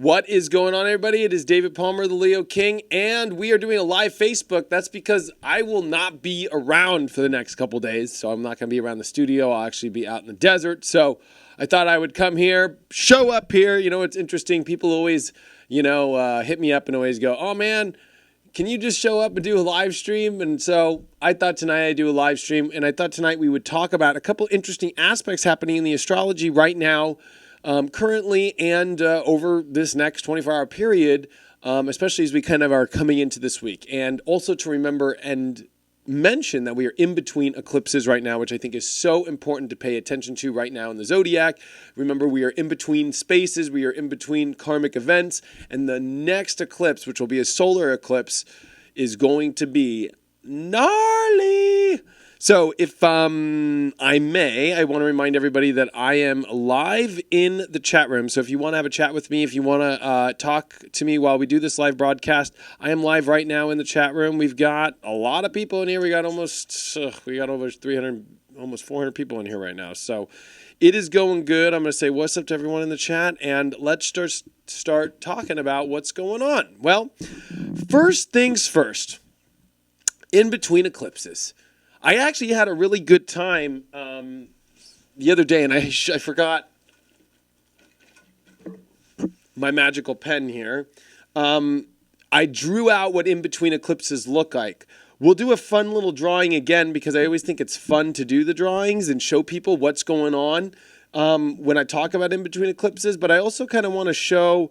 What is going on, everybody? It is David Palmer, the Leo King, and we are doing a live Facebook. That's because I will not be around for the next couple days, so I'm not going to be around the studio. I'll actually be out in the desert, so I thought I would come here, show up here. You know, it's interesting. People always, hit me up and always go, oh, man, can you just show up and do a live stream? And so I thought tonight I'd do a live stream, and I thought tonight we would talk about a couple interesting aspects happening in the astrology right now, currently and over this next 24-hour period, especially as we kind of are coming into this week. And also to remember and mention that we are in between eclipses right now, which I think is so important to pay attention to right now in the zodiac. Remember, we are in between spaces. We are in between karmic events. And the next eclipse, which will be a solar eclipse, is going to be gnarly. So if I may, I want to remind everybody that I am live in the chat room. So if you want to have a chat with me, if you want to talk to me while we do this live broadcast, I am live right now in the chat room. We've got a lot of people in here. We got over 300, almost 400 people in here right now. So it is going good. I'm going to say what's up to everyone in the chat, and let's start talking about what's going on. Well, first things first, in between eclipses. I actually had a really good time the other day, and I forgot my magical pen here. I drew out what in-between eclipses look like. We'll do a fun little drawing again because I always think it's fun to do the drawings and show people what's going on when I talk about in-between eclipses, but I also kind of want to show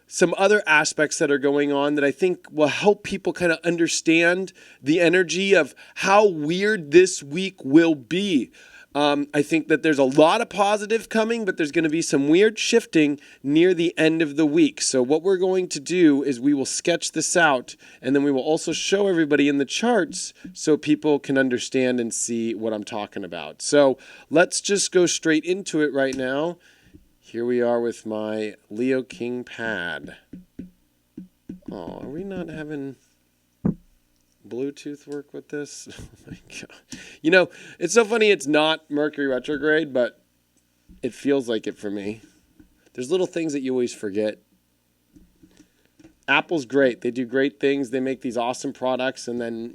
some other aspects that are going on that I think will help people kind of understand the energy of how weird this week will be. I think that there's a lot of positive coming, but there's going to be some weird shifting near the end of the week. So what we're going to do is we will sketch this out, and then we will also show everybody in the charts so people can understand and see what I'm talking about. So let's just go straight into it right now. Here we are with my Leo King pad. Oh, are we not having Bluetooth work with this? Oh my God. You know, it's so funny it's not Mercury retrograde, but it feels like it for me. There's little things that you always forget. Apple's great. They do great things. They make these awesome products, and then,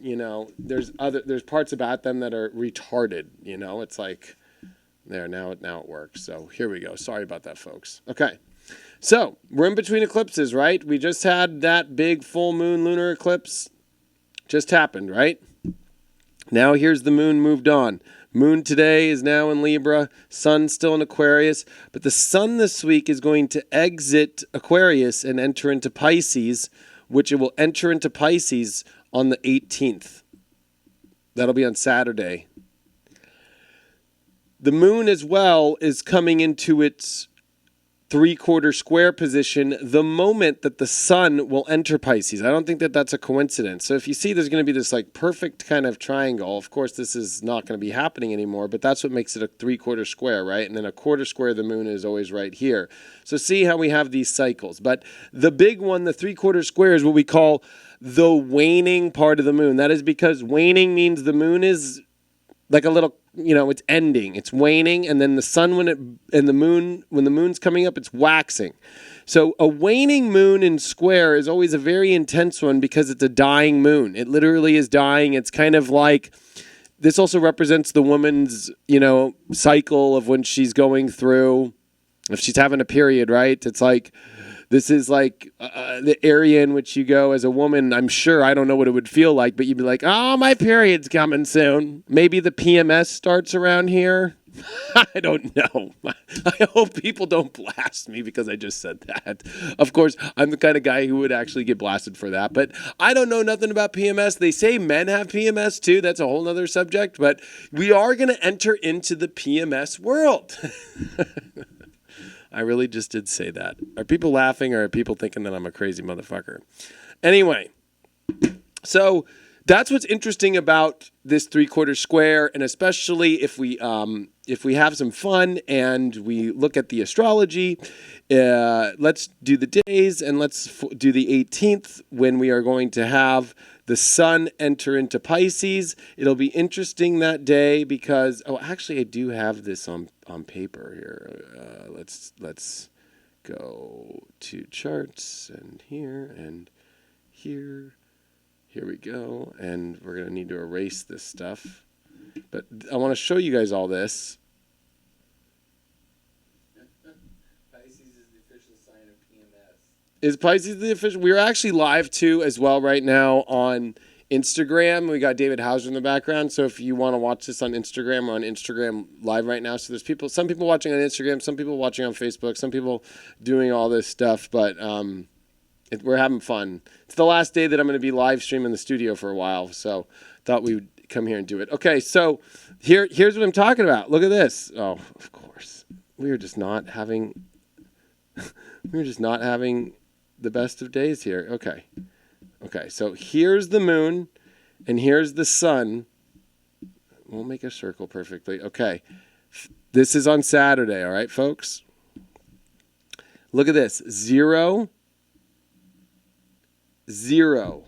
there's parts about them that are retarded, It's like there, now it works. So here we go. Sorry about that, folks. Okay. So we're in between eclipses, right? We just had that big full moon lunar eclipse. Just happened, right? Now here's the moon moved on. Moon today is now in Libra. Sun still in Aquarius. But the sun this week is going to exit Aquarius and enter into Pisces, which it will enter into Pisces on the 18th. That'll be on Saturday. The moon as well is coming into its 3/4 square position the moment that the sun will enter Pisces. I don't think that that's a coincidence. So if you see there's going to be this like perfect kind of triangle, of course this is not going to be happening anymore, but that's what makes it a 3/4 square, right? And then a quarter square, the moon is always right here. So see how we have these cycles. But the big one, the 3/4 square, is what we call the waning part of the moon. That is because waning means the moon is like a little, it's ending, it's waning, and then the sun when the moon's coming up, it's waxing. So a waning moon in square is always a very intense one because it's a dying moon. It literally is dying. It's kind of like, this also represents the woman's, cycle of when she's going through, if she's having a period, right? It's like, this is like the area in which you go as a woman. I'm sure, I don't know what it would feel like, but you'd be like, oh, my period's coming soon. Maybe the PMS starts around here. I don't know. I hope people don't blast me because I just said that. Of course, I'm the kind of guy who would actually get blasted for that. But I don't know nothing about PMS. They say men have PMS too. That's a whole other subject. But we are going to enter into the PMS world. I really just did say that. Are people laughing or are people thinking that I'm a crazy motherfucker? Anyway, so that's what's interesting about this 3/4 square, and especially if we have some fun and we look at the astrology, let's do the days, and let's do the 18th when we are going to have the sun enter into Pisces. It'll be interesting that day because, actually I do have this on paper here. Let's go to charts and here and here. Here we go. And we're going to need to erase this stuff. But I want to show you guys all this. Pisces is the official sign of PMS. Is Pisces the official? We're actually live too as well right now on Instagram. We got David Hauser in the background. So if you want to watch this on Instagram, we're on Instagram live right now. So there's some people watching on Instagram, some people watching on Facebook, some people doing all this stuff. But we're having fun. It's the last day that I'm going to be live streaming the studio for a while. So thought we would come here and do it. Okay, so here's what I'm talking about. Look at this. Oh, of course. We were just not having the best of days here. Okay, so here's the moon and here's the sun. We'll make a circle perfectly. Okay, this is on Saturday, all right, folks? Look at this. 0, 0.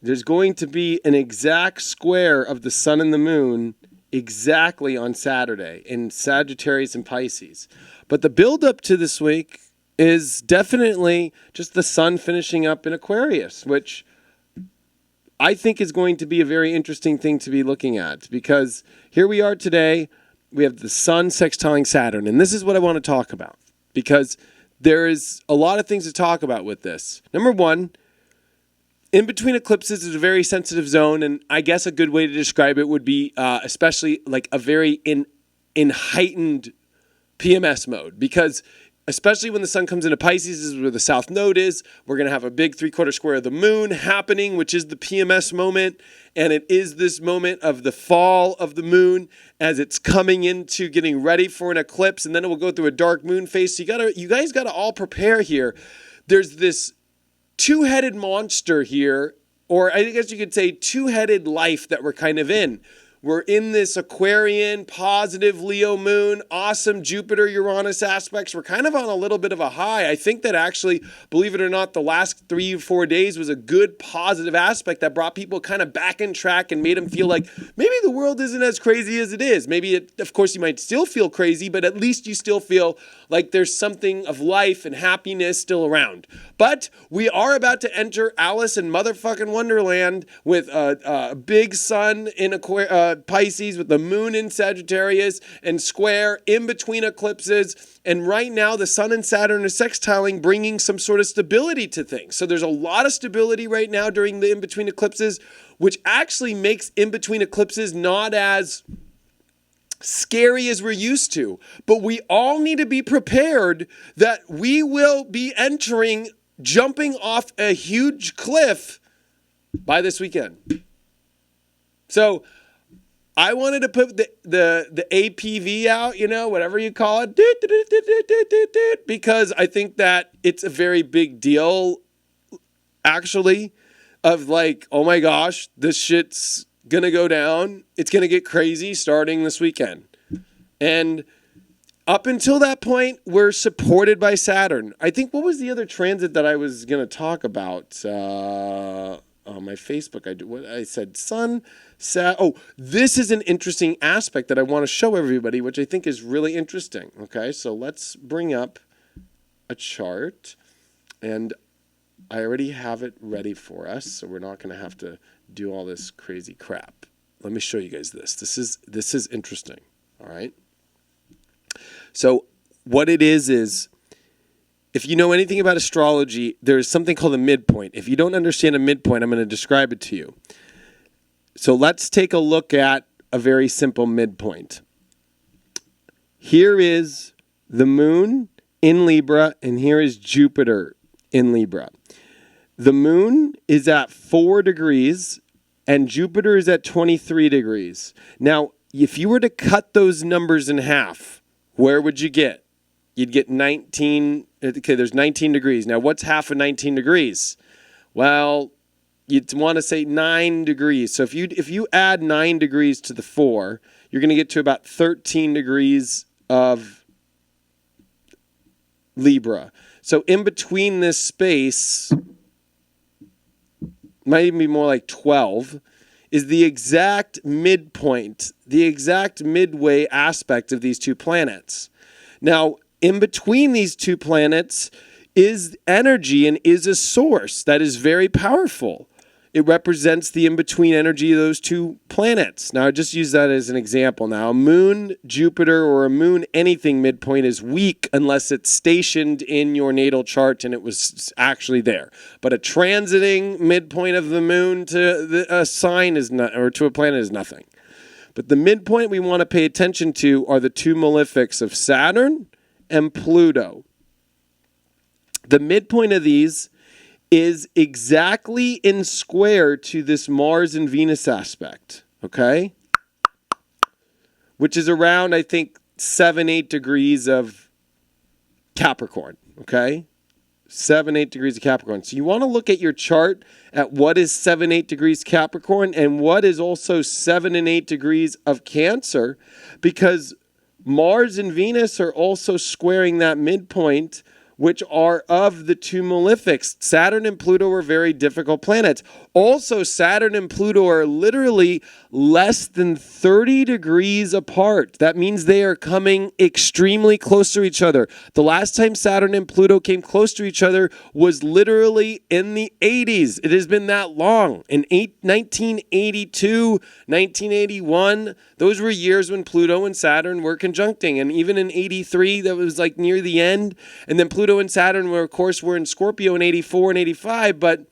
There's going to be an exact square of the sun and the moon exactly on Saturday in Sagittarius and Pisces. But the build-up to this week is definitely just the sun finishing up in Aquarius, which I think is going to be a very interesting thing to be looking at, because here we are today, we have the sun sextiling Saturn, and this is what I want to talk about, because there is a lot of things to talk about with this. Number one, in between eclipses is a very sensitive zone, and I guess a good way to describe it would be especially like a very in heightened PMS mode, because especially when the sun comes into Pisces, this is where the south node is. We're going to have a big 3/4 square of the moon happening, which is the PMS moment. And it is this moment of the fall of the moon as it's coming into getting ready for an eclipse. And then it will go through a dark moon phase. So you guys got to all prepare here. There's this two-headed monster here, or I guess you could say two-headed life that we're kind of in. We're in this Aquarian, positive Leo moon, awesome Jupiter-Uranus aspects. We're kind of on a little bit of a high. I think that actually, believe it or not, the last 3 or 4 days was a good positive aspect that brought people kind of back in track and made them feel like maybe the world isn't as crazy as it is. Maybe, of course, you might still feel crazy, but at least you still feel like there's something of life and happiness still around. But we are about to enter Alice in motherfucking Wonderland with a big sun in Pisces, with the moon in Sagittarius and square in between eclipses. And right now the sun and Saturn are sextiling, bringing some sort of stability to things. So there's a lot of stability right now during the in-between eclipses, which actually makes in-between eclipses not as scary as we're used to. But we all need to be prepared that we will be jumping off a huge cliff by this weekend. So I wanted to put the APV out, whatever you call it, because I think that it's a very big deal, actually, of like, oh my gosh, this shit's gonna go down. It's gonna get crazy starting this weekend. And up until that point, we're supported by Saturn. I think, what was the other transit that I was gonna talk about? On my Facebook, I said sun, this is an interesting aspect that I want to show everybody, which I think is really interesting. Okay, so let's bring up a chart, and I already have it ready for us, so we're not going to have to do all this crazy crap. Let me show you guys this. This is interesting. All right. So what it is. If you know anything about astrology, there's something called a midpoint. If you don't understand a midpoint, I'm going to describe it to you. So let's take a look at a very simple midpoint. Here is the moon in Libra, and here is Jupiter in Libra. The moon is at 4 degrees, and Jupiter is at 23 degrees. Now, if you were to cut those numbers in half, where would you get? You'd get 19. Okay, there's 19 degrees. Now, what's half of 19 degrees? Well, you'd want to say 9 degrees. So if you add 9 degrees to the 4, you're going to get to about 13 degrees of Libra. So in between this space, might even be more like 12, is the exact midpoint, the exact midway aspect of these two planets. Now, in between these two planets is energy and is a source that is very powerful. It represents the in-between energy of those two planets. Now, I just use that as an example. Now, a moon, Jupiter, or a moon, anything midpoint is weak unless it's stationed in your natal chart and it was actually there. But a transiting midpoint of the moon to a sign is not, or to a planet is nothing. But the midpoint we want to pay attention to are the two malefics of Saturn and Pluto. The midpoint of these is exactly in square to this Mars and Venus aspect, okay? Which is around, I think, 7-8 degrees of Capricorn, okay? 7-8 degrees of Capricorn. So you want to look at your chart at what is 7-8 degrees Capricorn and what is also 7 and 8 degrees of Cancer, because Mars and Venus are also squaring that midpoint, which are of the two malefics. Saturn and Pluto are very difficult planets. Also, Saturn and Pluto are literally less than 30 degrees apart. That means they are coming extremely close to each other. The last time Saturn and Pluto came close to each other was literally in the 80s. It has been that long. In 1982, 1981, those were years when Pluto and Saturn were conjuncting. And even in 83, that was like near the end. And then Pluto and Saturn were, of course, were in Scorpio in 84 and 85, but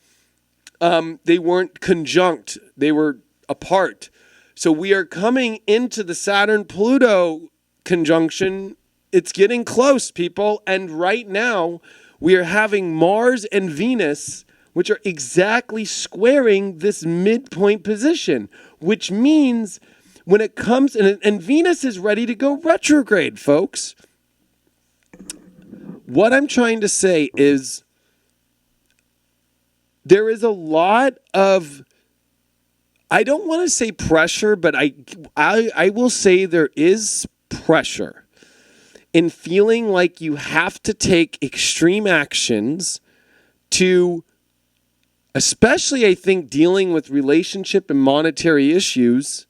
they weren't conjunct. They were apart. So we are coming into the Saturn-Pluto conjunction. It's getting close, people. And right now, we are having Mars and Venus, which are exactly squaring this midpoint position, which means when it comes, and Venus is ready to go retrograde, folks. What I'm trying to say is there is a lot of, I don't want to say pressure, but I will say there is pressure in feeling like you have to take extreme actions to, especially I think dealing with relationship and monetary issues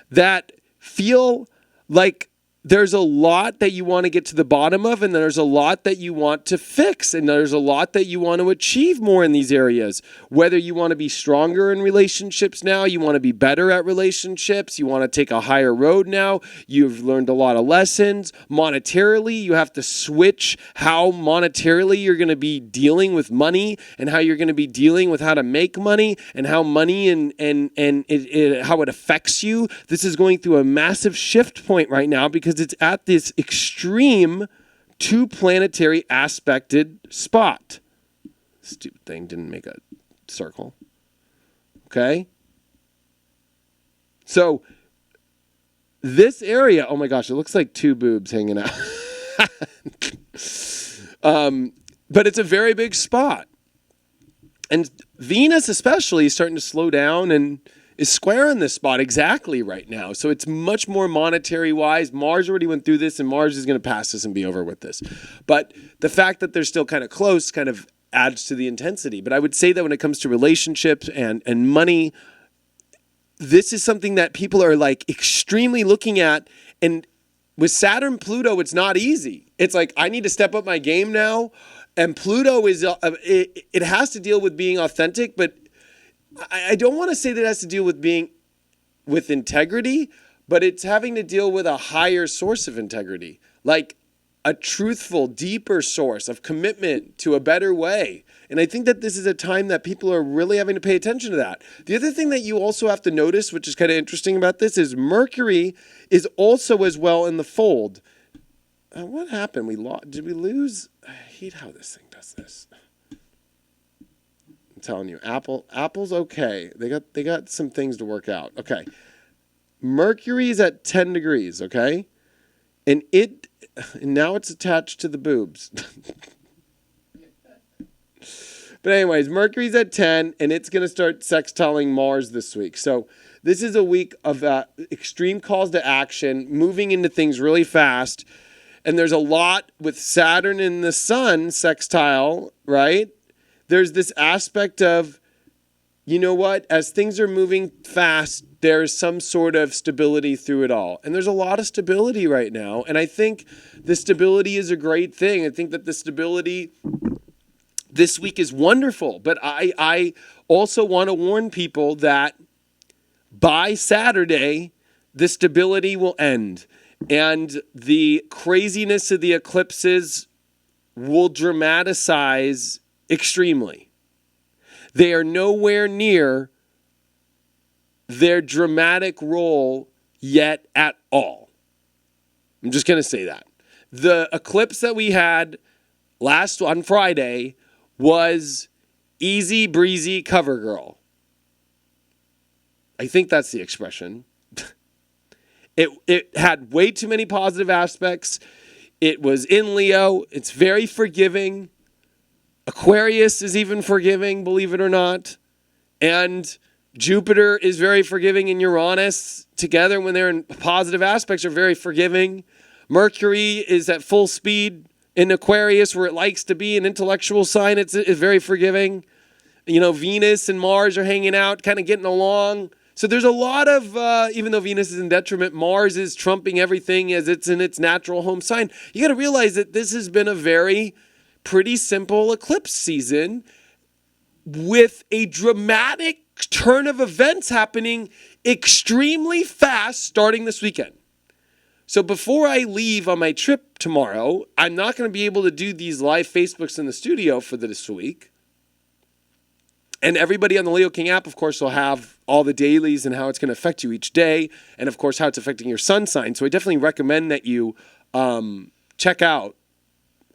that feel like there's a lot that you want to get to the bottom of, and there's a lot that you want to fix, and there's a lot that you want to achieve more in these areas. Whether you want to be stronger in relationships now, you want to be better at relationships, you want to take a higher road now, you've learned a lot of lessons. Monetarily, you have to switch how monetarily you're going to be dealing with money and how you're going to be dealing with how to make money and how money and how it affects you. This is going through a massive shift point right now because it's at this extreme two planetary aspected spot. Stupid thing didn't make a circle. Okay? So this area, oh my gosh, it looks like two boobs hanging out. But it's a very big spot. And Venus especially is starting to slow down and is square in this spot exactly right now. So it's much more monetary wise. Mars already went through this, and Mars is going to pass this and be over with this. But the fact that they're still kind of close kind of adds to the intensity. But I would say that when it comes to relationships and money, this is something that people are like extremely looking at. And with Saturn, Pluto, it's not easy. It's like, I need to step up my game now. And Pluto is, it has to deal with being authentic, but I don't want to say that it has to deal with being with integrity, but it's having to deal with a higher source of integrity, like a truthful, deeper source of commitment to a better way. And I think that this is a time that people are really having to pay attention to that. The other thing that you also have to notice, which is kind of interesting about this, is Mercury is also as well in the fold. What happened? Did we lose? I hate how this thing does this. I'm telling you, Apple's okay. They got some things to work out. Okay. Mercury's at 10 degrees, okay? And now it's attached to the boobs. But anyways, Mercury's at 10, and it's going to start sextiling Mars this week. So this is a week of extreme calls to action, moving into things really fast. And there's a lot with Saturn and the Sun sextile, right? There's this aspect of you know what? As things are moving fast, there's some sort of stability through it all. And there's a lot of stability right now. And I think the stability is a great thing. I think that the stability this week is wonderful. But I also want to warn people that by Saturday, the stability will end. And the craziness of the eclipses will dramatize extremely. They are nowhere near their dramatic role yet at all. I'm just going to say that. The eclipse that we had on Friday was easy breezy cover girl. I think that's the expression. It had way too many positive aspects. It was in Leo. It's very forgiving. Aquarius is even forgiving, believe it or not. And Jupiter is very forgiving, and Uranus together when they're in positive aspects are very forgiving. Mercury is at full speed in Aquarius where it likes to be, an intellectual sign. It's very forgiving. Venus and Mars are hanging out, kind of getting along. So there's a lot of, even though Venus is in detriment, Mars is trumping everything as it's in its natural home sign. You got to realize that this has been a very pretty simple eclipse season with a dramatic turn of events happening extremely fast starting this weekend. So before I leave on my trip tomorrow, I'm not going to be able to do these live Facebooks in the studio for this week. And everybody on the Leo King app, of course, will have all the dailies and how it's going to affect you each day. And, of course, how it's affecting your sun sign. So I definitely recommend that you check out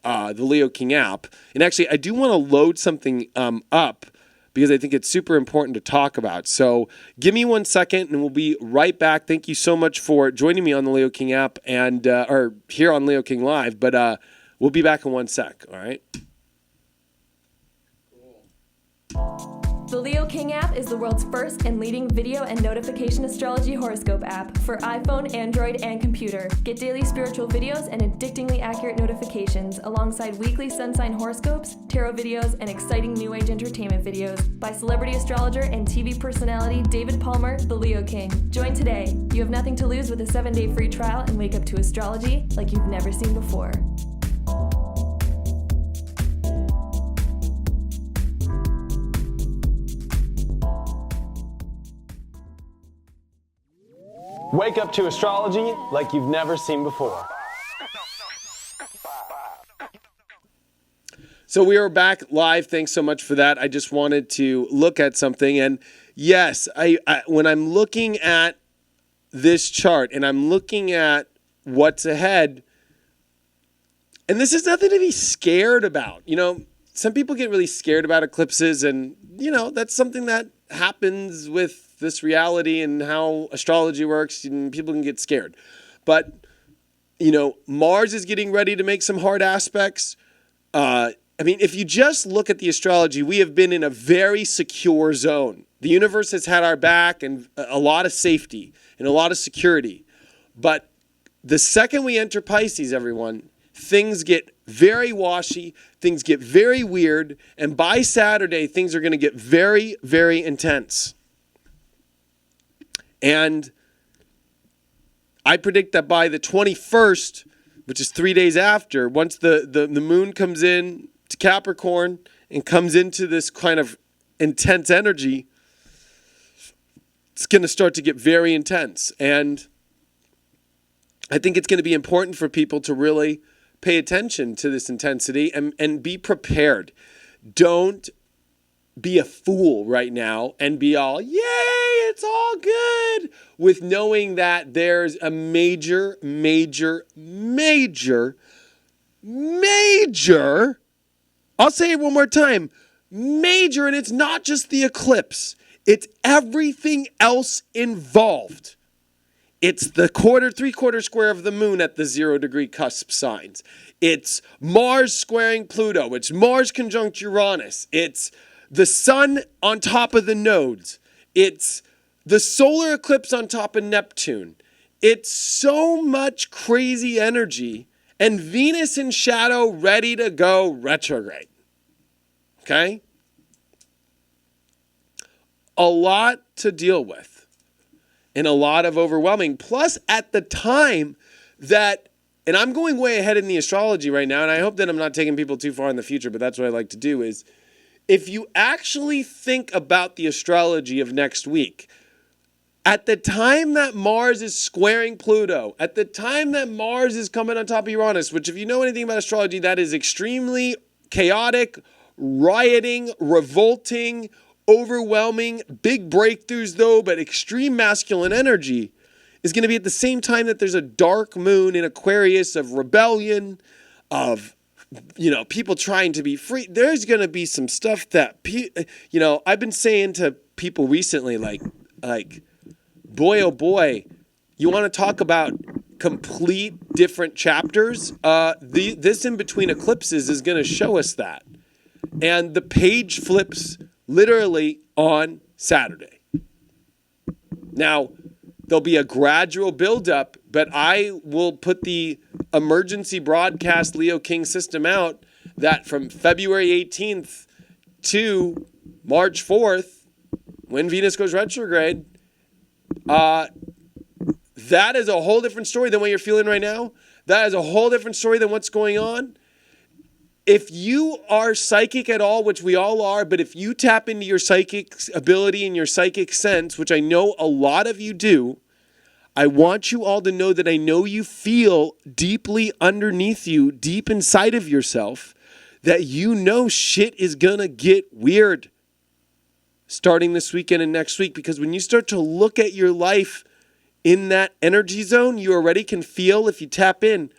the Leo King app. And actually, I do want to load something up because I think it's super important to talk about. So give me 1 second and we'll be right back. Thank you so much for joining me on the Leo King app and or here on Leo King Live. But we'll be back in 1 sec, all right? The Leo King app is the world's first and leading video and notification astrology horoscope app for iPhone, Android, and computer. Get daily spiritual videos and addictingly accurate notifications alongside weekly sun sign horoscopes, tarot videos, and exciting new age entertainment videos by celebrity astrologer and TV personality David Palmer, the Leo King. Join today. You have nothing to lose with a 7-day free trial and wake up to astrology like you've never seen before. Wake up to astrology like you've never seen before. So we are back live. Thanks so much for that. I just wanted to look at something. And yes, I when I'm looking at this chart and I'm looking at what's ahead, and this is nothing to be scared about. Some people get really scared about eclipses, and, that's something that happens with this reality and how astrology works, and people can get scared. But, Mars is getting ready to make some hard aspects. If you just look at the astrology, we have been in a very secure zone. The universe has had our back and a lot of safety and a lot of security. But the second we enter Pisces, everyone, things get very washy, things get very weird, and by Saturday, things are going to get very, very intense. And I predict that by the 21st, which is 3 days after, once the moon comes in to Capricorn and comes into this kind of intense energy, it's going to start to get very intense. And I think it's going to be important for people to really pay attention to this intensity and be prepared. Don't be a fool right now and be all, yay, it's all good, with knowing that there's a major, I'll say it one more time, major, and it's not just the eclipse, it's everything else involved. It's the three-quarter square of the moon at the 0-degree cusp signs. It's Mars squaring Pluto. It's Mars conjunct Uranus. It's the sun on top of the nodes. It's the solar eclipse on top of Neptune. It's so much crazy energy, and Venus in shadow ready to go retrograde. Okay? a lot to deal with and a lot of overwhelming. Plus, at the time that, and I'm going way ahead in the astrology right now, and I hope that I'm not taking people too far in the future, but that's what I like to do is, if you actually think about the astrology of next week, at the time that Mars is squaring Pluto, at the time that Mars is coming on top of Uranus, which if you know anything about astrology, that is extremely chaotic, rioting, revolting, overwhelming, big breakthroughs though, but extreme masculine energy, is going to be at the same time that there's a dark moon in Aquarius of rebellion, of people trying to be free. There's going to be some stuff that, I've been saying to people recently, like, boy, oh boy, you want to talk about complete different chapters? This in between eclipses is going to show us that. And the page flips literally on Saturday. Now, there'll be a gradual buildup, but I will put the emergency broadcast Leo King system out that from February 18th to March 4th, when Venus goes retrograde, that is a whole different story than what you're feeling right now. That is a whole different story than what's going on. If you are psychic at all, which we all are, but if you tap into your psychic ability and your psychic sense, which I know a lot of you do, I want you all to know that I know you feel deeply underneath you, deep inside of yourself, that you know shit is gonna get weird starting this weekend and next week, because when you start to look at your life in that energy zone, you already can feel, if you tap in,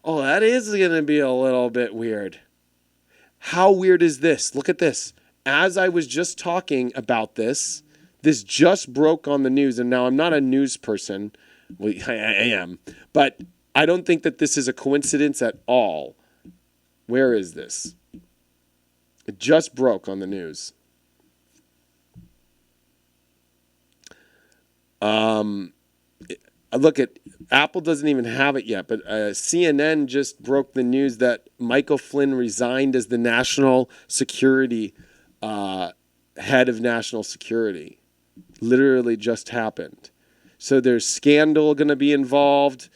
oh, that is going to be a little bit weird. How weird is this? Look at this. As I was just talking about this just broke on the news, and now I'm not a news person. Well, I am, but I don't think that this is a coincidence at all. Where is this? It just broke on the news. Look at Apple doesn't even have it yet, but CNN just broke the news that Michael Flynn resigned as the national security head of national security. Literally just happened. So there's scandal going to be involved.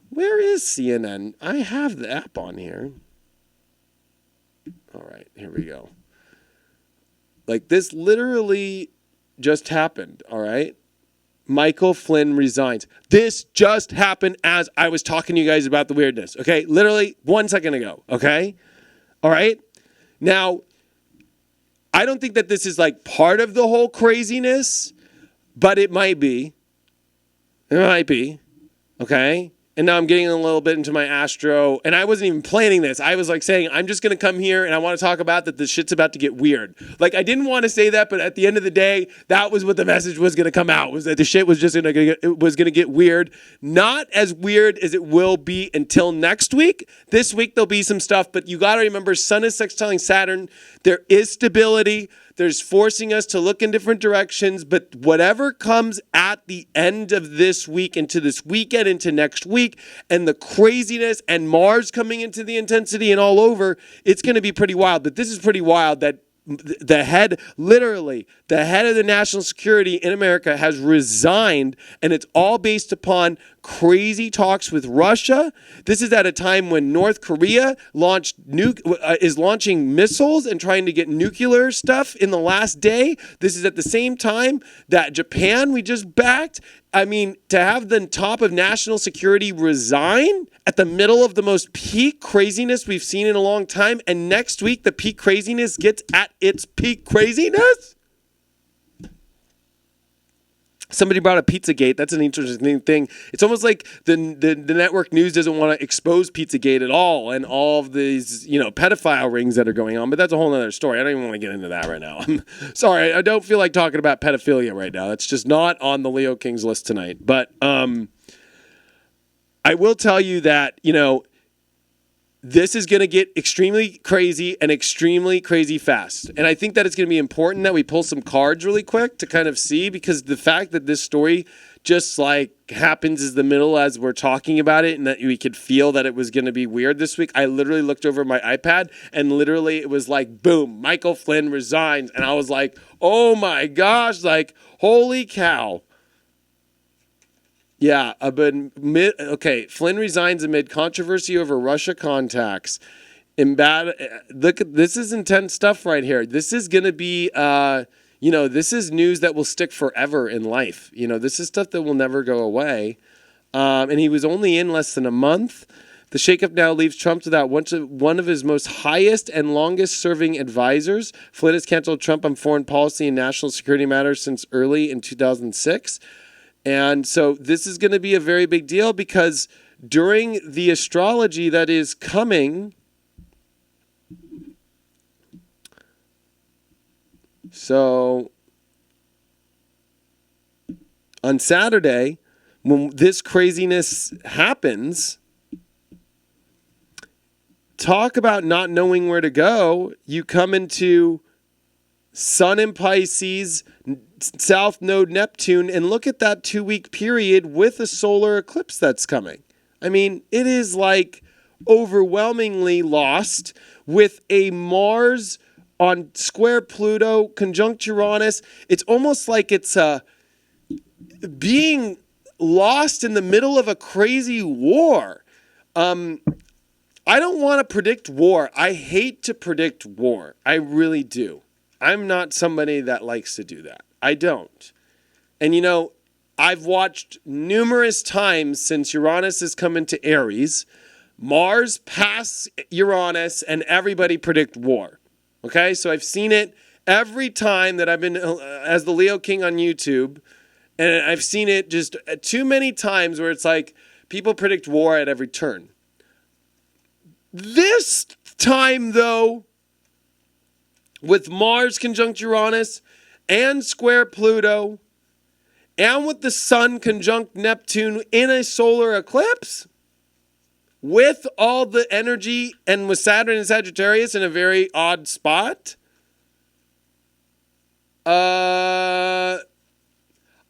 Where is CNN? I have the app on here. All right, here we go. Like this literally just happened, all right? Michael Flynn resigns. This just happened as I was talking to you guys about the weirdness, okay? Literally 1 second ago, okay? All right? Now, I don't think that this is like part of the whole craziness, but it might be. It might be, okay? And now I'm getting a little bit into my astro, and I wasn't even planning this. I was like saying, I'm just going to come here and I want to talk about that the shit's about to get weird. Like, I didn't want to say that, but at the end of the day, that was what the message was going to come out, was that the shit was just going to get weird. Not as weird as it will be until next week. This week there'll be some stuff, but you got to remember, Sun is sextiling Saturn. There is stability. There's forcing us to look in different directions, but whatever comes at the end of this week, into this weekend, into next week, and the craziness and Mars coming into the intensity and all over, it's going to be pretty wild. But this is pretty wild that the head, literally, the head of the national security in America has resigned, and it's all based upon crazy talks with Russia. This is at a time when North Korea is launching missiles and trying to get nuclear stuff in the last day. This is at the same time that Japan, we just backed. I mean, to have the top of national security resign at the middle of the most peak craziness we've seen in a long time, and next week the peak craziness gets at its peak craziness? Somebody brought up Pizzagate. That's an interesting thing. It's almost like the network news doesn't want to expose Pizzagate at all and all of these, pedophile rings that are going on. But that's a whole other story. I don't even want to get into that right now. I'm sorry. I don't feel like talking about pedophilia right now. That's just not on the Leo King's list tonight. But I will tell you that, this is going to get extremely crazy and extremely crazy fast. And I think that it's going to be important that we pull some cards really quick to kind of see, because the fact that this story just like happens in the middle as we're talking about it, and that we could feel that it was going to be weird this week. I literally looked over my iPad and literally it was like, boom, Michael Flynn resigns. And I was like, oh my gosh, like, holy cow. Yeah, Flynn resigns amid controversy over Russia contacts. Look, this is intense stuff right here. This is going to be, this is news that will stick forever in life. This is stuff that will never go away. And he was only in less than a month. The shakeup now leaves Trump without one of his most highest and longest serving advisors. Flynn has canceled Trump on foreign policy and national security matters since early in 2006. And so this is going to be a very big deal, because during the astrology that is coming, so on Saturday, when this craziness happens, talk about not knowing where to go. You come into Sun in Pisces, South Node Neptune, and look at that 2-week period with a solar eclipse that's coming. I mean, it is like overwhelmingly lost, with a Mars on square Pluto, conjunct Uranus. It's almost like it's being lost in the middle of a crazy war. I don't want to predict war. I hate to predict war. I really do. I'm not somebody that likes to do that. I don't. And I've watched numerous times since Uranus has come into Aries, Mars pass Uranus and everybody predict war. Okay? So I've seen it every time that I've been as the Leo King on YouTube, and I've seen it just too many times where it's like people predict war at every turn. This time, though, with Mars conjunct Uranus and square Pluto, and with the Sun conjunct Neptune in a solar eclipse, with all the energy, and with Saturn and Sagittarius in a very odd spot, I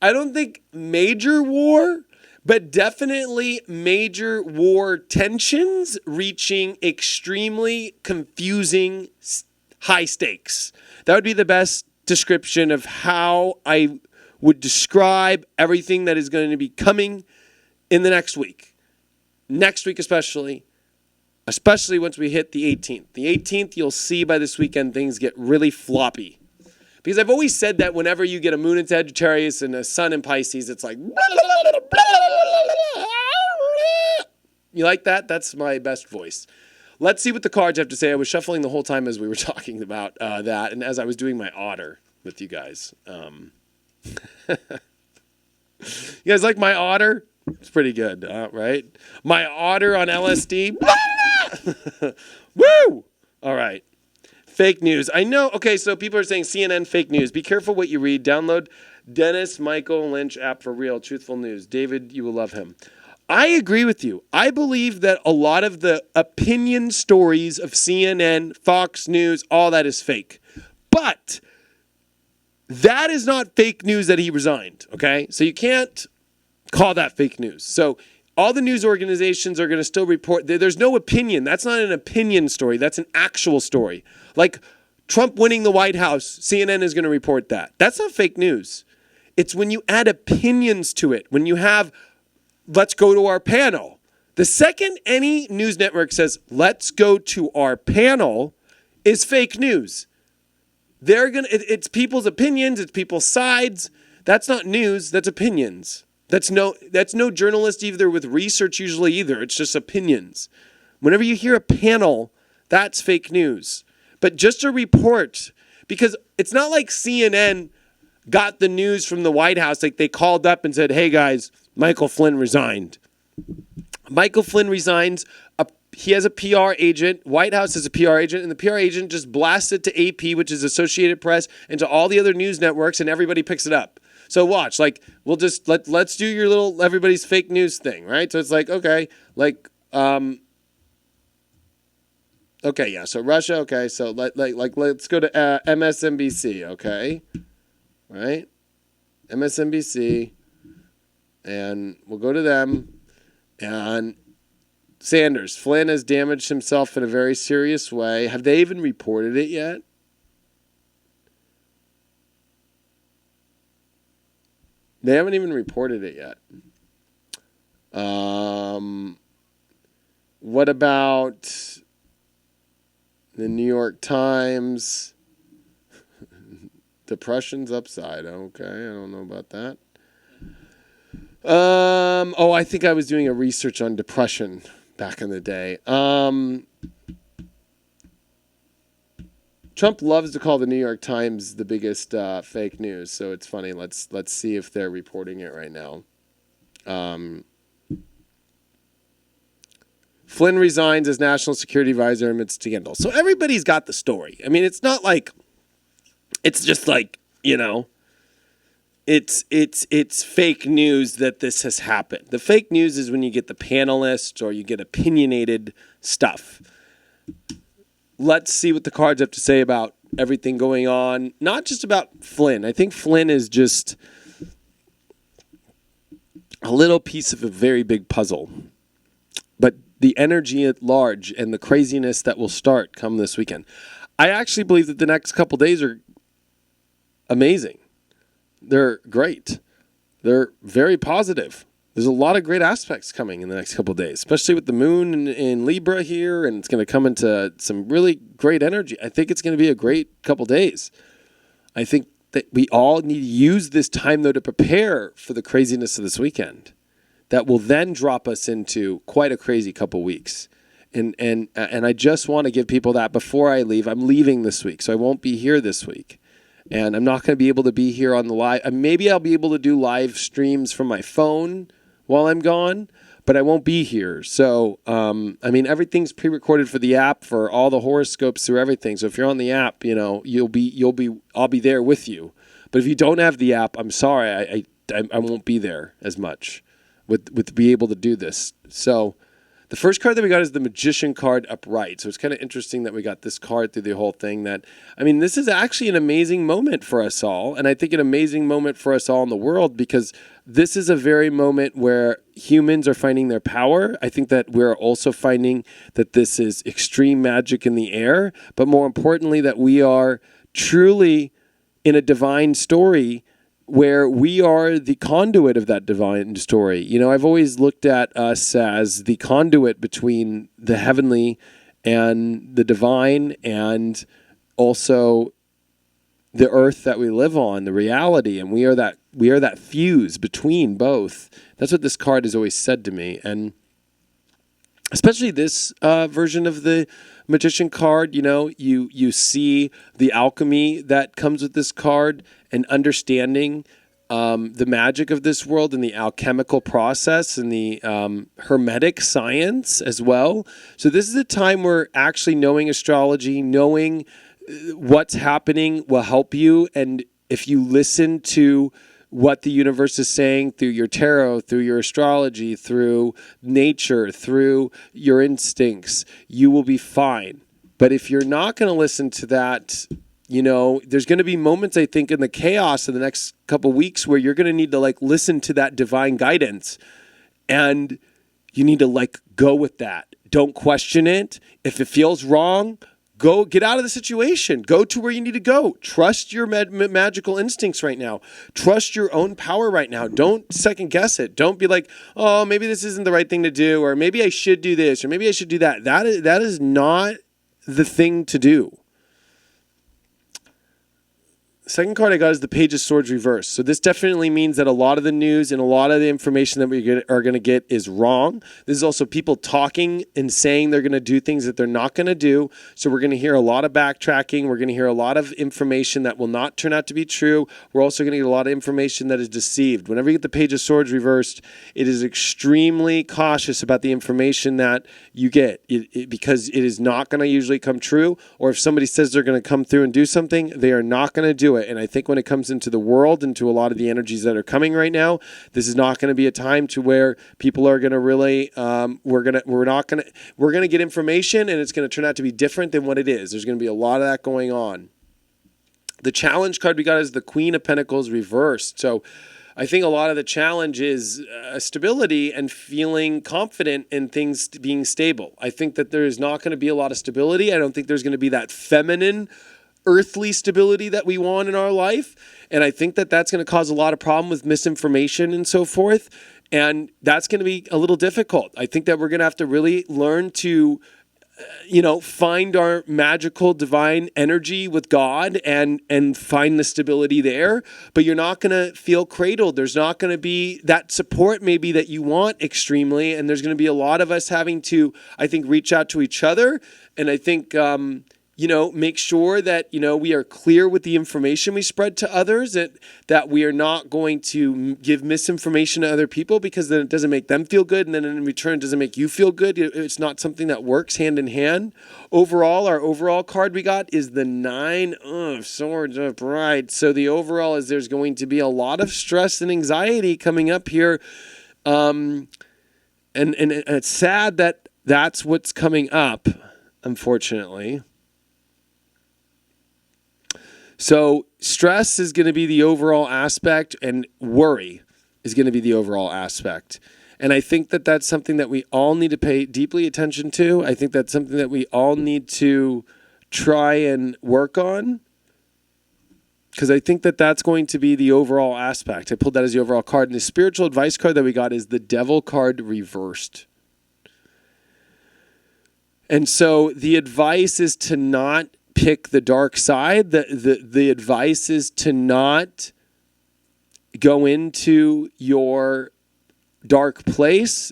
don't think major war, but definitely major war tensions reaching extremely confusing high stakes. That would be the best description of how I would describe everything that is going to be coming in the next week. Next week especially once we hit the 18th. The 18th, you'll see by this weekend things get really floppy. Because I've always said that whenever you get a moon in Sagittarius and a sun in Pisces, it's like... You like that? That's my best voice. Let's see what the cards have to say. I was shuffling the whole time as we were talking about that, and as I was doing my otter with you guys. You guys like my otter? It's pretty good, right? My otter on LSD. Woo! All right. Fake news. I know. Okay, so people are saying CNN fake news. Be careful what you read. Download Dennis Michael Lynch app for real. Truthful news. David, you will love him. I agree with you. I believe that a lot of the opinion stories of CNN, Fox News, all that is fake. But that is not fake news that he resigned, okay? So you can't call that fake news. So all the news organizations are going to still report. There's no opinion. That's not an opinion story. That's an actual story. Like Trump winning the White House, CNN is going to report that. That's not fake news. It's when you add opinions to it, when you have, let's go to our panel. The second any news network says, let's go to our panel, is fake news. It's people's opinions, it's people's sides. That's not news, that's opinions. That's no journalist either with research usually either. It's just opinions. Whenever you hear a panel, that's fake news. But just a report, because it's not like CNN got the news from the White House, like they called up and said, hey guys, Michael Flynn resigned. Michael Flynn resigns. He has a PR agent. White House has a PR agent, and the PR agent just blasts it to AP, which is Associated Press, and to all the other news networks, and everybody picks it up. So watch, like we'll just let's do your little everybody's fake news thing, right? So it's like, okay, like Okay, yeah. So Russia. Okay, so let's go to MSNBC. Okay, right? MSNBC, and we'll go to them. And Sanders, Flynn has damaged himself in a very serious way. Have they even reported it yet? They haven't even reported it yet. What about the New York Times? Depression's upside. Okay, I don't know about that. I think I was doing a research on depression back in the day. Trump loves to call the New York Times the biggest fake news, so it's funny. Let's see if they're reporting it right now. Flynn resigns as national security advisor amidst scandal. So everybody's got the story. I mean, it's not like it's just like, it's fake news that this has happened. The fake news is when you get the panelists or you get opinionated stuff. Let's see what the cards have to say about everything going on. Not just about Flynn. I think Flynn is just a little piece of a very big puzzle. But the energy at large and the craziness that will start come this weekend. I actually believe that the next couple days are amazing. They're great. They're very positive. There's a lot of great aspects coming in the next couple of days, especially with the moon in Libra here, and it's going to come into some really great energy. I think it's going to be a great couple of days. I think that we all need to use this time, though, to prepare for the craziness of this weekend. That will then drop us into quite a crazy couple weeks. And I just want to give people that before I leave. I'm leaving this week, so I won't be here this week. And I'm not going to be able to be here on the live. Maybe I'll be able to do live streams from my phone while I'm gone, but I won't be here. So, everything's pre-recorded for the app, for all the horoscopes, through everything. So if you're on the app, I'll be there with you. But if you don't have the app, I'm sorry, I won't be there as much with be able to do this. So the first card that we got is the Magician card upright. So it's kind of interesting that we got this card through the whole thing. This is actually an amazing moment for us all. And I think an amazing moment for us all in the world, because this is a very moment where humans are finding their power. I think that we're also finding that this is extreme magic in the air, but more importantly, that we are truly in a divine story where we are the conduit of that divine story. I've always looked at us as the conduit between the heavenly and the divine, and also the earth that we live on, the reality, and we are that fuse between both. That's what this card has always said to me, and especially this version of the Magician card. You see the alchemy that comes with this card, and understanding the magic of this world and the alchemical process and the hermetic science as well. So this is a time where actually knowing astrology, knowing what's happening will help you. And if you listen to what the universe is saying through your tarot, through your astrology, through nature, through your instincts, you will be fine. But if you're not going to listen to that, there's going to be moments, I think, in the chaos of the next couple weeks where you're going to need to listen to that divine guidance, and you need to go with that. Don't question it. If it feels wrong, go get out of the situation. Go to where you need to go. Trust your magical instincts right now. Trust your own power right now. Don't second guess it. Don't be like, oh, maybe this isn't the right thing to do, or maybe I should do this, or maybe I should do that. That is not the thing to do. Second card I got is the Page of Swords reversed. So this definitely means that a lot of the news and a lot of the information that we are going to get is wrong. This is also people talking and saying they're going to do things that they're not going to do. So we're going to hear a lot of backtracking. We're going to hear a lot of information that will not turn out to be true. We're also going to get a lot of information that is deceived. Whenever you get the Page of Swords reversed, it is extremely cautious about the information that you get because it is not going to usually come true. Or if somebody says they're going to come through and do something, they are not going to do into it. And I think when it comes into the world, into a lot of the energies that are coming right now, this is not going to be a time to where people are going to really, we're going to get information and it's going to turn out to be different than what it is. There's going to be a lot of that going on. The challenge card we got is the Queen of Pentacles reversed. So I think a lot of the challenge is stability and feeling confident in things being stable. I think that there is not going to be a lot of stability. I don't think there's going to be that feminine, earthly stability that we want in our life. And I think that that's going to cause a lot of problem with misinformation and so forth. And that's going to be a little difficult. I think that we're going to have to really learn to find our magical divine energy with God and find the stability there. But you're not going to feel cradled. There's not going to be that support maybe that you want extremely. And there's going to be a lot of us having to, I think, reach out to each other. And I think, make sure that, we are clear with the information we spread to others, that we are not going to give misinformation to other people, because then it doesn't make them feel good. And then in return, it doesn't make you feel good. It's not something that works hand in hand. Overall, our overall card we got is the 9 of Swords upright. So the overall is there's going to be a lot of stress and anxiety coming up here. And it's sad that that's what's coming up, unfortunately. So stress is going to be the overall aspect, and worry is going to be the overall aspect. And I think that that's something that we all need to pay deeply attention to. I think that's something that we all need to try and work on, because I think that that's going to be the overall aspect. I pulled that as the overall card. And the spiritual advice card that we got is the Devil card reversed. And so the advice is to not pick the dark side. The advice is to not go into your dark place.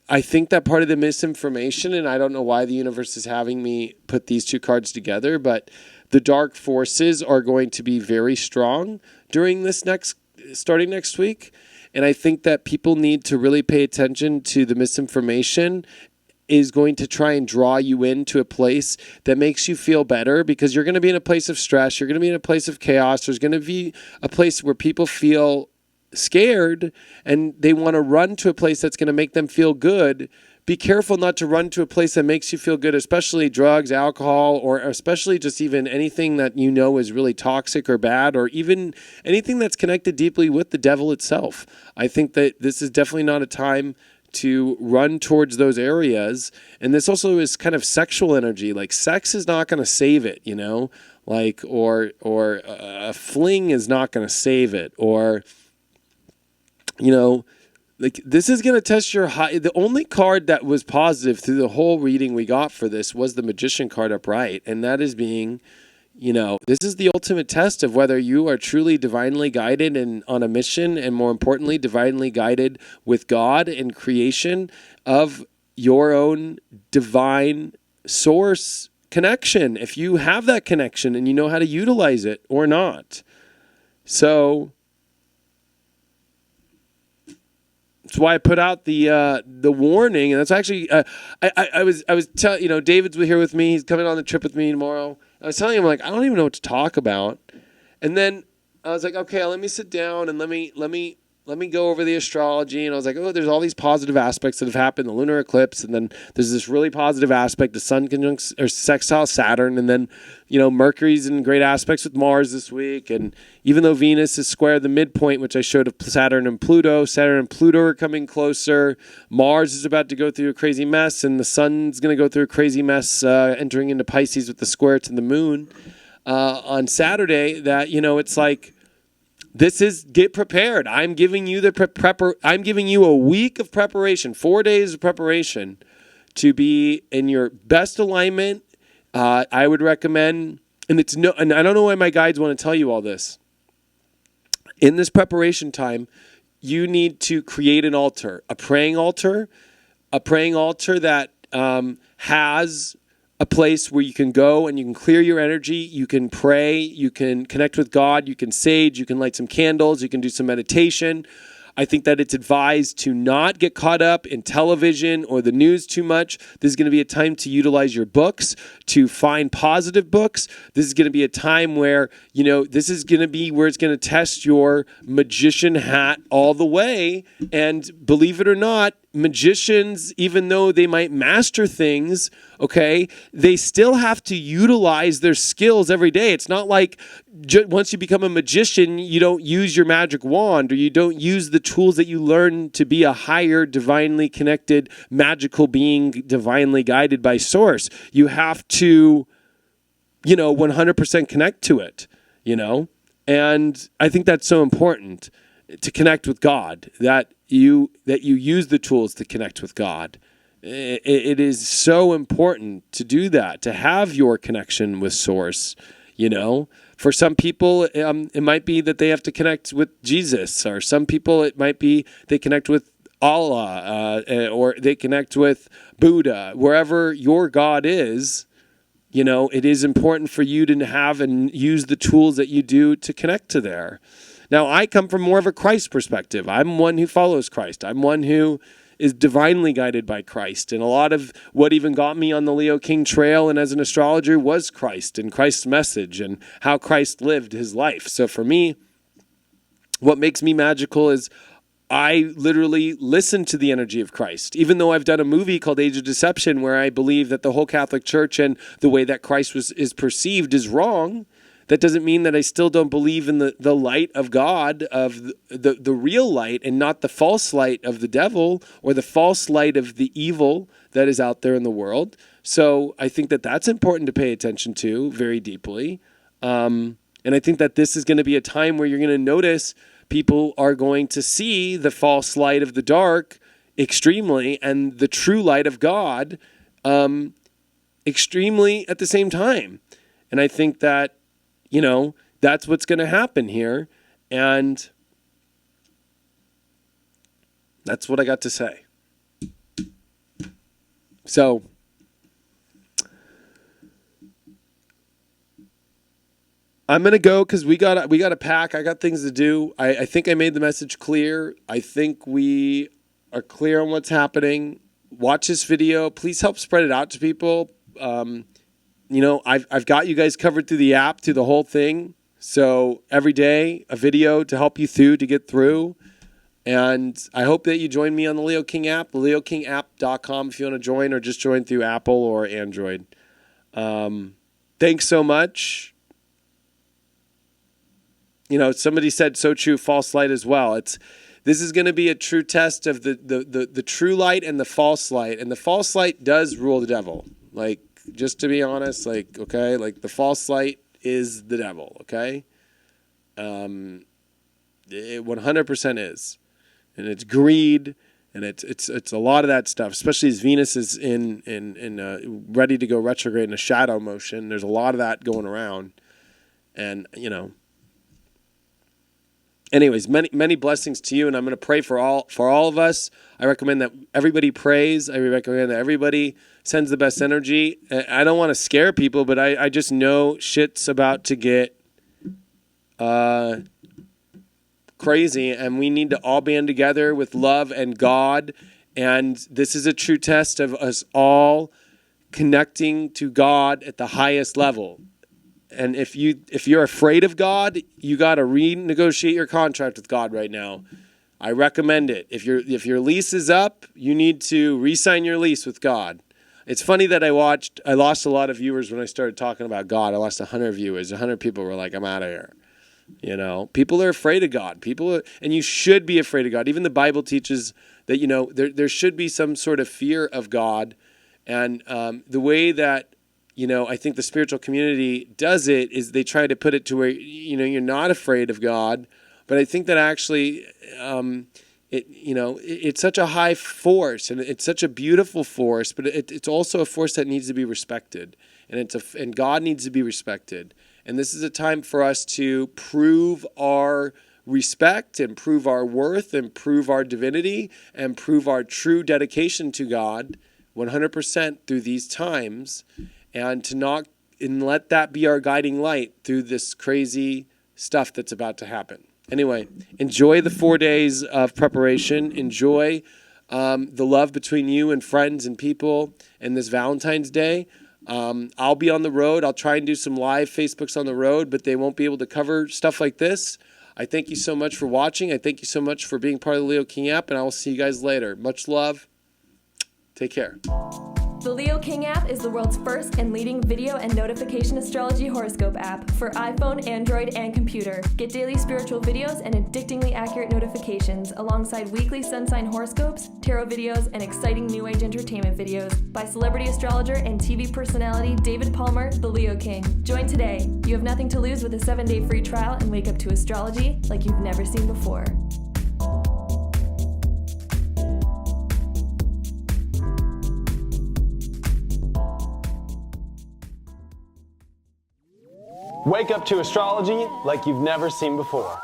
I think that part of the misinformation, and I don't know why the universe is having me put these two cards together, but the dark forces are going to be very strong during starting next week. And I think that people need to really pay attention to the misinformation is going to try and draw you into a place that makes you feel better, because you're going to be in a place of stress. You're going to be in a place of chaos. There's going to be a place where people feel scared and they want to run to a place that's going to make them feel good. Be careful not to run to a place that makes you feel good, especially drugs, alcohol, or especially just even anything that is really toxic or bad, or even anything that's connected deeply with the devil itself. I think that this is definitely not a time to run towards those areas. And this also is kind of sexual energy. Like, sex is not going to save it, or a fling is not going to save it, or, this is going to test your high. The only card that was positive through the whole reading we got for this was the Magician card upright. And that is being, this is the ultimate test of whether you are truly divinely guided and on a mission, and more importantly, divinely guided with God and creation of your own divine source connection. If you have that connection and you know how to utilize it or not. So that's why I put out the warning, and that's actually I was telling David's here with me. He's coming on the trip with me tomorrow. I was telling him, I don't even know what to talk about, and then I was like, okay, let me sit down and let me go over the astrology. And I was like, there's all these positive aspects that have happened, the lunar eclipse, and then there's this really positive aspect, the sun conjunct or sextile Saturn, and then Mercury's in great aspects with Mars this week. And even though Venus is square the midpoint, which I showed of Saturn and Pluto are coming closer. Mars is about to go through a crazy mess, and the sun's going to go through a crazy mess, entering into Pisces with the square to the moon on Saturday. That it's like, this is get prepared. I'm giving you I'm giving you a week of preparation, 4 days of preparation to be in your best alignment. I would recommend, and I don't know why my guides want to tell you all this. In this preparation time, you need to create an altar, a praying altar that has a place where you can go and you can clear your energy, you can pray, you can connect with God, you can sage, you can light some candles, you can do some meditation. I think that it's advised to not get caught up in television or the news too much. This is going to be a time to utilize your books, to find positive books. This is going to be a time where, this is going to be where it's going to test your magician hat all the way. And believe it or not, magicians, even though they might master things, okay, they still have to utilize their skills every day. It's not like once you become a magician, you don't use your magic wand or you don't use the tools that you learn to be a higher, divinely connected, magical being, divinely guided by source. You have to, 100% connect to it, And I think that's so important to connect with God, that you use the tools to connect with God. It is so important to do that, to have your connection with source, For some people, it might be that they have to connect with Jesus, or some people it might be they connect with Allah, or they connect with Buddha. Wherever your God is, it is important for you to have and use the tools that you do to connect to there. Now, I come from more of a Christ perspective. I'm one who follows Christ. I'm one who is divinely guided by Christ. And a lot of what even got me on the Leo King trail and as an astrologer was Christ and Christ's message and how Christ lived his life. So for me, what makes me magical is I literally listen to the energy of Christ. Even though I've done a movie called Age of Deception where I believe that the whole Catholic Church and the way that Christ is perceived is wrong, that doesn't mean that I still don't believe in the light of God, of the real light, and not the false light of the devil or the false light of the evil that is out there in the world. So I think that that's important to pay attention to very deeply. And I think that this is going to be a time where you're going to notice people are going to see the false light of the dark extremely and the true light of God extremely at the same time. And I think that that's what's going to happen here. And that's what I got to say. So, I'm going to go because we got to pack. I got things to do. I think I made the message clear. I think we are clear on what's happening. Watch this video. Please help spread it out to people. I've got you guys covered through the app, through the whole thing. So every day, a video to help you to get through. And I hope that you join me on the Leo King app, leokingapp.com if you want to join, or just join through Apple or Android. Thanks so much. Somebody said so true, false light as well. This is going to be a true test of the true light and the false light. And the false light does rule the devil. Just to be honest, the false light is the devil, okay? It 100% is. And it's greed, and it's a lot of that stuff, especially as Venus is in ready to go retrograde in a shadow motion. There's a lot of that going around. And, anyways, many blessings to you, and I'm going to pray for all of us. I recommend that everybody prays. I recommend that everybody sends the best energy. I don't want to scare people, but I just know shit's about to get crazy, and we need to all band together with love and God. And this is a true test of us all connecting to God at the highest level. And if you're afraid of God, you got to renegotiate your contract with God right now. I recommend it. If your lease is up, you need to re-sign your lease with God. It's funny that I lost a lot of viewers when I started talking about God. I lost 100 viewers. 100 people were like, I'm out of here. People are afraid of God. And you should be afraid of God. Even the Bible teaches that, there should be some sort of fear of God. And the way that, I think the spiritual community does it is they try to put it to where, you're not afraid of God. But I think that actually, it's such a high force, and it's such a beautiful force, but it's also a force that needs to be respected, and God needs to be respected. And this is a time for us to prove our respect and prove our worth and prove our divinity and prove our true dedication to God 100% through these times, and let that be our guiding light through this crazy stuff that's about to happen. Anyway, enjoy the 4 days of preparation. Enjoy the love between you and friends and people and this Valentine's Day. I'll be on the road. I'll try and do some live Facebooks on the road, but they won't be able to cover stuff like this. I thank you so much for watching. I thank you so much for being part of the Leo King app, and I will see you guys later. Much love. Take care. The Leo King app is the world's first and leading video and notification astrology horoscope app for iPhone, Android, and computer. Get daily spiritual videos and addictingly accurate notifications alongside weekly sun sign horoscopes, tarot videos, and exciting new age entertainment videos by celebrity astrologer and TV personality David Palmer, the Leo King. Join today. You have nothing to lose with a 7-day free trial and wake up to astrology like you've never seen before. Wake up to astrology like you've never seen before.